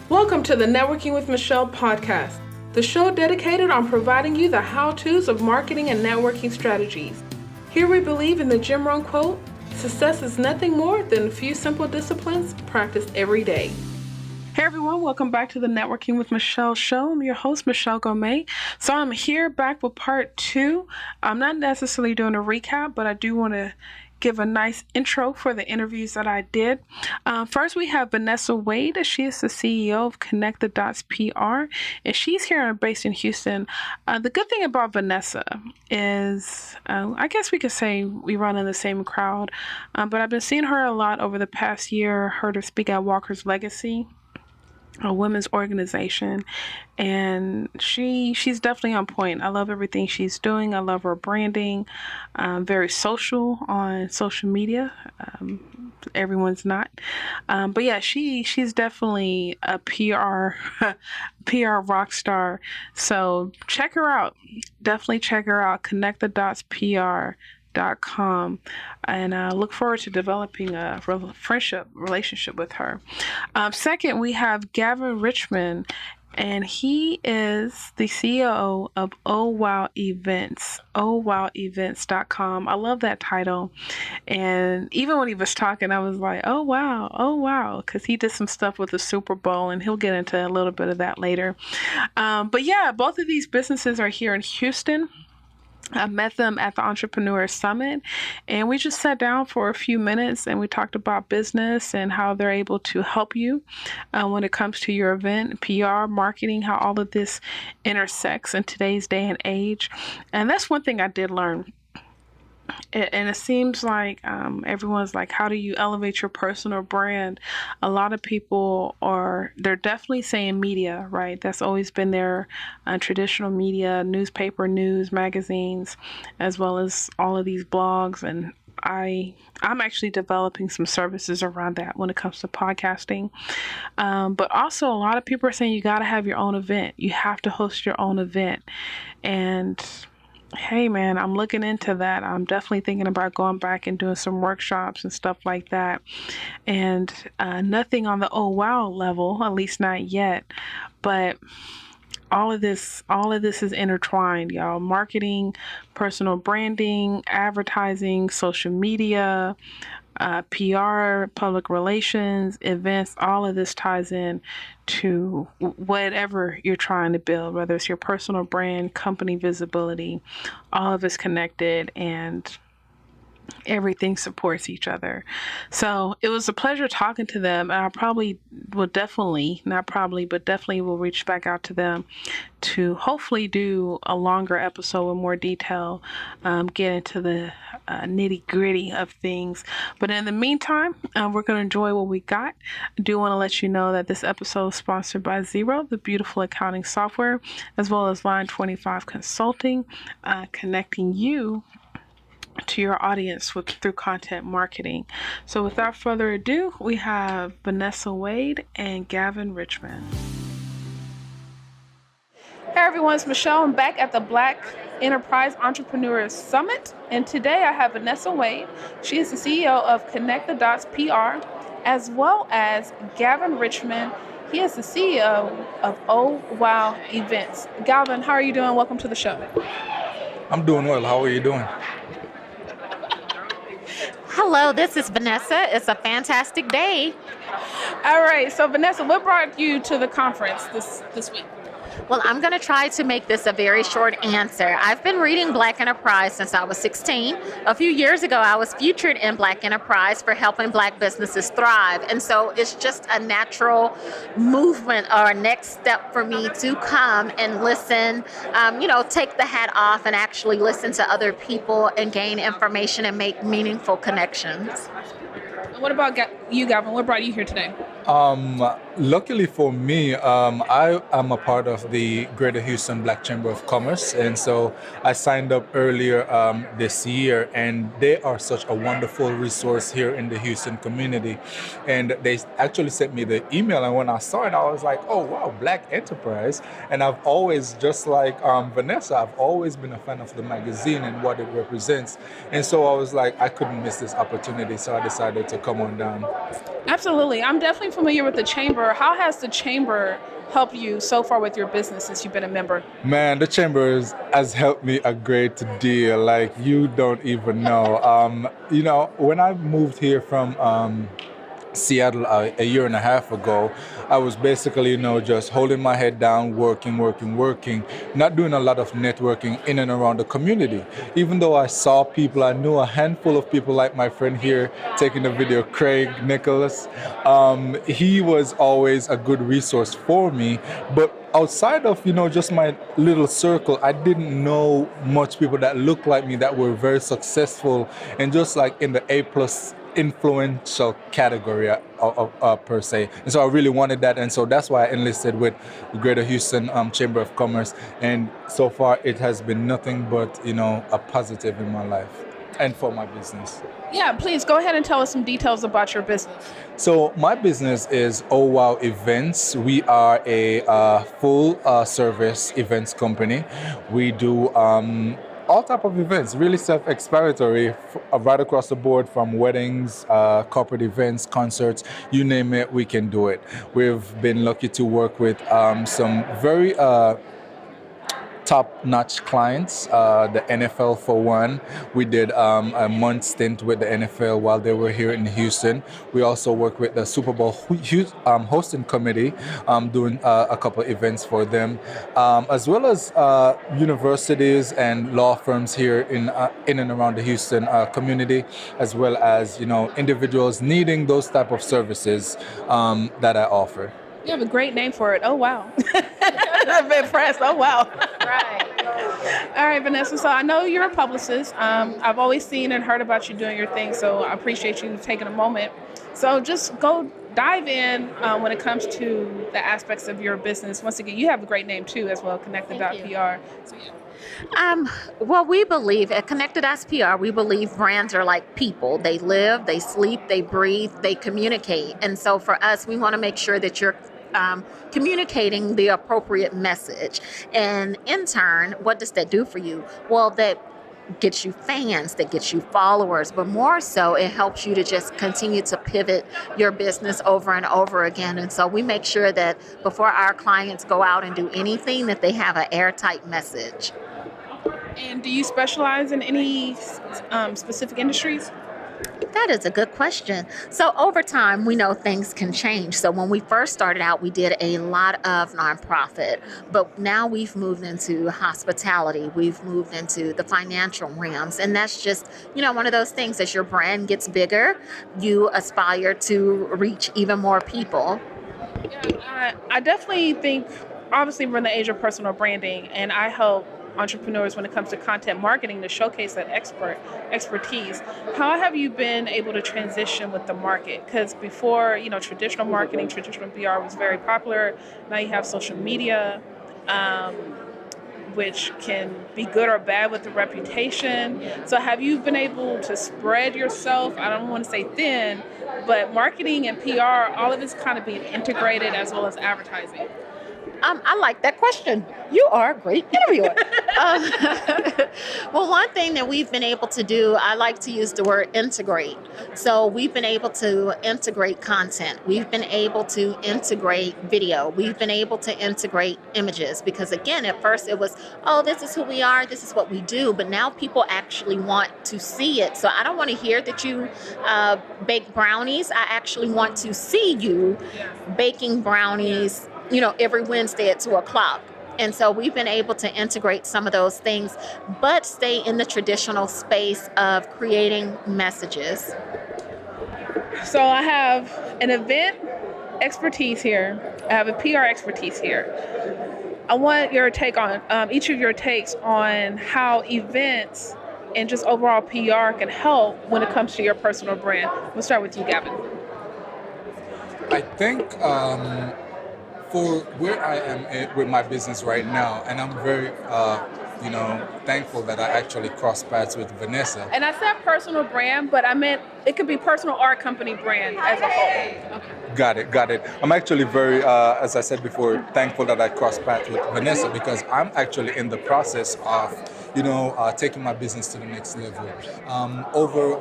Welcome to the Networking with Michelle podcast, the show dedicated on providing you the how-tos of marketing and networking strategies. Here we believe in the Jim Rohn quote, success is nothing more than a few simple disciplines practiced every day. Hey everyone, welcome back to the Networking with Michelle show. I'm your host, Michelle Gomez. So I'm here back with part 2. I'm not necessarily doing a recap, but I do want to give a nice intro for the interviews that I did. First, we have Vanessa Wade. She is the CEO of Connect the Dots PR, and she's here based in Houston. The good thing about Vannessa is, I guess we could say we run in the same crowd, but I've been seeing her a lot over the past year, heard her speak at Walker's Legacy, a women's organization, and she's definitely on point. I love everything she's doing. I love her branding. Very social on social media. Everyone's not, but yeah, she's definitely a PR rock star. So check her out. Definitely check her out. Connect the Dots PR.com, and look forward to developing a relationship with her. Second, we have Gavin Richmond, and he is the CEO of Oh Wow Events, ohwowevents.com. I love that title. And even when he was talking, I was like, oh wow, because he did some stuff with the Super Bowl, and he'll get into a little bit of that later. But yeah, both of these businesses are here in Houston. I met them at the Entrepreneur Summit, and we just sat down for a few minutes and we talked about business and how they're able to help you when it comes to your event, PR, marketing, how all of this intersects in today's day and age. And that's one thing I did learn. And it seems like everyone's like, how do you elevate your personal brand? A lot of people they're definitely saying media, right? That's always been their traditional media, newspaper, news, magazines, as well as all of these blogs. And I'm actually developing some services around that when it comes to podcasting. But also a lot of people are saying you got to have your own event. You have to host your own event. And hey man, I'm looking into that. I'm definitely thinking about going back and doing some workshops and stuff like that. And nothing on the oh wow level, at least not yet. But all of this is intertwined, y'all. Marketing, personal branding, advertising, social media, PR, public relations, events, all of this ties in to whatever you're trying to build, whether it's your personal brand, company visibility, all of it's connected and everything supports each other. So it was a pleasure talking to them. And I probably will definitely will reach back out to them to hopefully do a longer episode with more detail, get into the nitty gritty of things. But in the meantime, we're going to enjoy what we got. I do want to let you know that this episode is sponsored by Xero, the beautiful accounting software, as well as Line 25 Consulting, connecting you to your audience through content marketing. So without further ado, we have Vanessa Wade and Gavin Richmond. Hey everyone, it's Michelle. I'm back at the Black Enterprise Entrepreneurs Summit, and today I have Vanessa Wade. She is the CEO of Connect the Dots PR, as well as Gavin Richmond. He is the CEO of Oh Wow Events. Gavin, how are you doing? Welcome to the show. I'm doing well. How are you doing? Hello, this is Vannessa. It's a fantastic day. All right, so Vannessa, what brought you to the conference this week? Well, I'm going to try to make this a very short answer. I've been reading Black Enterprise since I was 16. A few years ago, I was featured in Black Enterprise for helping Black businesses thrive. And so it's just a natural movement or a next step for me to come and listen, take the hat off and actually listen to other people and gain information and make meaningful connections. What about you, Gavin? What brought you here today? Luckily for me, I am a part of the Greater Houston Black Chamber of Commerce, and so I signed up earlier this year, and they are such a wonderful resource here in the Houston community. And they actually sent me the email, and when I saw it, I was like, oh wow, Black Enterprise. And I've always, just like Vannessa, I've always been a fan of the magazine and what it represents. And so I was like, I couldn't miss this opportunity, so I decided to come on down. Absolutely. I'm definitely familiar with the chamber. How has the chamber helped you so far with your business since you've been a member? Man, the chamber has helped me a great deal. Like, you don't even know. When I moved here from Seattle a year and a half ago, I was basically, just holding my head down, working, not doing a lot of networking in and around the community. Even though I saw people, I knew a handful of people like my friend here taking the video, Craig Nicholas. He was always a good resource for me, but outside of, just my little circle, I didn't know much people that looked like me that were very successful and just like in the A+ influential category per se. And so I really wanted that, and so that's why I enlisted with the Greater Houston Chamber of Commerce, and so far it has been nothing but a positive in my life and for my business. Yeah, please go ahead and tell us some details about your business. So my business is Oh Wow Events. We are a full service events company. We do all type of events, really self-explanatory, right across the board, from weddings, corporate events, concerts, you name it, we can do it. We've been lucky to work with some very top-notch clients, the NFL for one. We did a month stint with the NFL while they were here in Houston. We also worked with the Super Bowl hosting committee, doing a couple of events for them, as well as universities and law firms here in and around the Houston community, as well as individuals needing those type of services that I offer. You have a great name for it. Oh, wow. I'm impressed. Oh, wow. Right. All right, Vannessa. So I know you're a publicist. I've always seen and heard about you doing your thing, so I appreciate you taking a moment. So just go dive in when it comes to the aspects of your business. Once again, you have a great name too as well, Connected.pr. So, yeah. Well, we believe at Connected PR, we believe brands are like people. They live, they sleep, they breathe, they communicate. And so for us, we want to make sure that you're communicating the appropriate message. And in turn, what does that do for you? Well, that gets you fans, that gets you followers, but more so it helps you to just continue to pivot your business over and over again. And so we make sure that before our clients go out and do anything, that they have an airtight message. And do you specialize in any specific industries? That is a good question. So over time, we know things can change. So when we first started out, we did a lot of nonprofit, but now we've moved into hospitality. We've moved into the financial realms. And that's just, one of those things. As your brand gets bigger, you aspire to reach even more people. Yeah, I definitely think, obviously, we're in the age of personal branding, and I help entrepreneurs when it comes to content marketing to showcase that expertise. How have you been able to transition with the market? Because before, traditional marketing, traditional PR was very popular. Now you have social media, which can be good or bad with the reputation. So have you been able to spread yourself? I don't want to say thin, but marketing and PR, all of it's kind of being integrated as well as advertising. I like that question. You are a great interviewer. Well, one thing that we've been able to do, I like to use the word integrate. So we've been able to integrate content. We've been able to integrate video. We've been able to integrate images because, again, at first it was, this is who we are, this is what we do. But now people actually want to see it. So I don't want to hear that you bake brownies. I actually want to see you baking brownies every Wednesday at 2:00. And so we've been able to integrate some of those things, but stay in the traditional space of creating messages. So I have an event expertise here. I have a PR expertise here. I want your take on, each of your takes on how events and just overall PR can help when it comes to your personal brand. We'll start with you, Gavin. I think for where I am with my business right now, and I'm very, thankful that I actually crossed paths with Vannessa. And I said personal brand, but I meant it could be personal or company brand as a whole. Okay. Got it. I'm actually very, as I said before, thankful that I crossed paths with Vannessa because I'm actually in the process of, taking my business to the next level. Over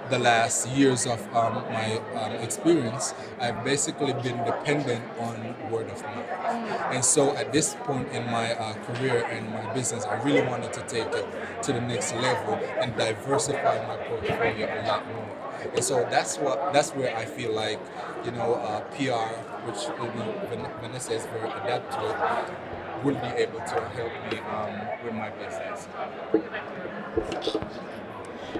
the last years of my experience, I've basically been dependent on word of mouth. And so at this point in my career and my business, I really wanted to take it to the next level and diversify my portfolio a lot more. And so that's where I feel like, PR, which Vannessa is very adept to, will be able to help me with my business.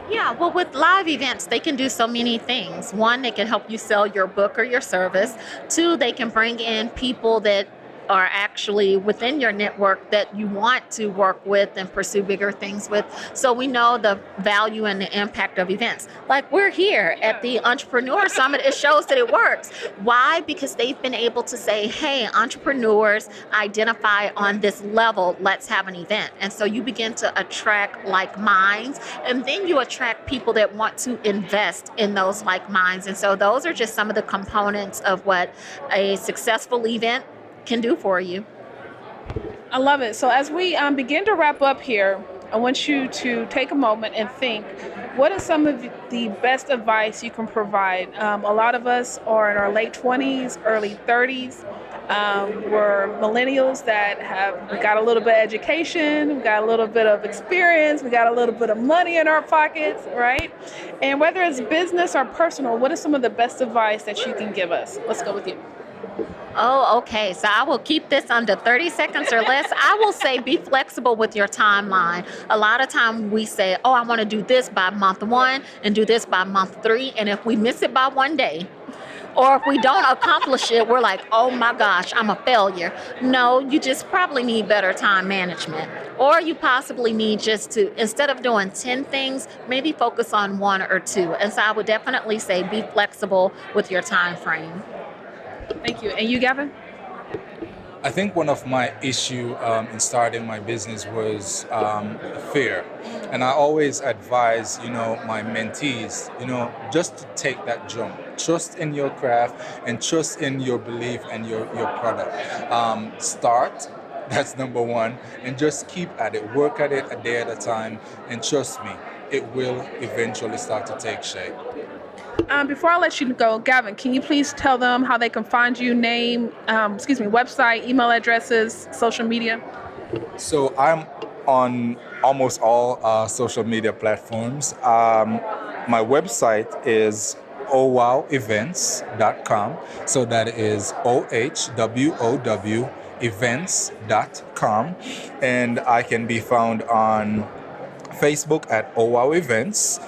Yeah, well, with live events, they can do so many things. One, they can help you sell your book or your service. Two, they can bring in people that are actually within your network that you want to work with and pursue bigger things with. So we know the value and the impact of events. Like we're here at the Entrepreneur Summit, it shows that it works. Why? Because they've been able to say, hey, entrepreneurs identify on this level, let's have an event. And so you begin to attract like minds, and then you attract people that want to invest in those like minds. And so those are just some of the components of what a successful event can do for you. I love it. So as we begin to wrap up here, I want you to take a moment and think, what is some of the best advice you can provide? A lot of us are in our late 20s, early 30s. We're millennials that we got a little bit of education, we got a little bit of experience, we got a little bit of money in our pockets, right? And whether it's business or personal, what is some of the best advice that you can give us? Let's go with you. Oh, okay. So I will keep this under 30 seconds or less. I will say be flexible with your timeline. A lot of time we say, oh, I want to do this by month 1 and do this by month 3. And if we miss it by 1 day, or if we don't accomplish it, we're like, oh my gosh, I'm a failure. No, you just probably need better time management. Or you possibly need just to, instead of doing 10 things, maybe focus on 1 or 2. And so I would definitely say be flexible with your time frame. Thank you. And you, Gavin? I think one of my issue in starting my business was fear. And I always advise, my mentees, just to take that jump. Trust in your craft and trust in your belief and your product. Start. That's number 1. And just keep at it. Work at it a day at a time. And trust me, it will eventually start to take shape. Before I let you go, Gavin, can you please tell them how they can find you, website, email addresses, social media? So I'm on almost all social media platforms. My website is owowevents.com. So that is OHWOW events.com. And I can be found on Facebook at OWOW Events,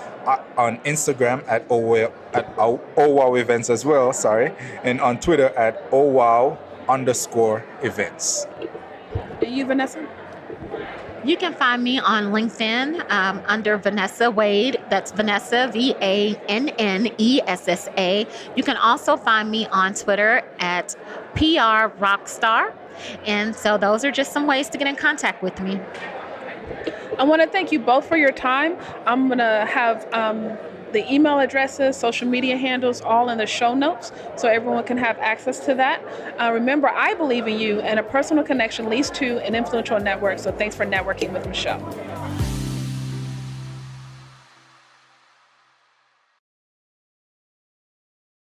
on Instagram at OWOW Events as well, and on Twitter at OWOW_events. And you, Vannessa? You can find me on LinkedIn under Vanessa Wade. That's Vannessa, VANNESSA. You can also find me on Twitter at PR Rockstar. And so those are just some ways to get in contact with me. I want to thank you both for your time. I'm going to have the email addresses, social media handles, all in the show notes so everyone can have access to that. Remember, I believe in you, and a personal connection leads to an influential network. So thanks for networking with Michelle.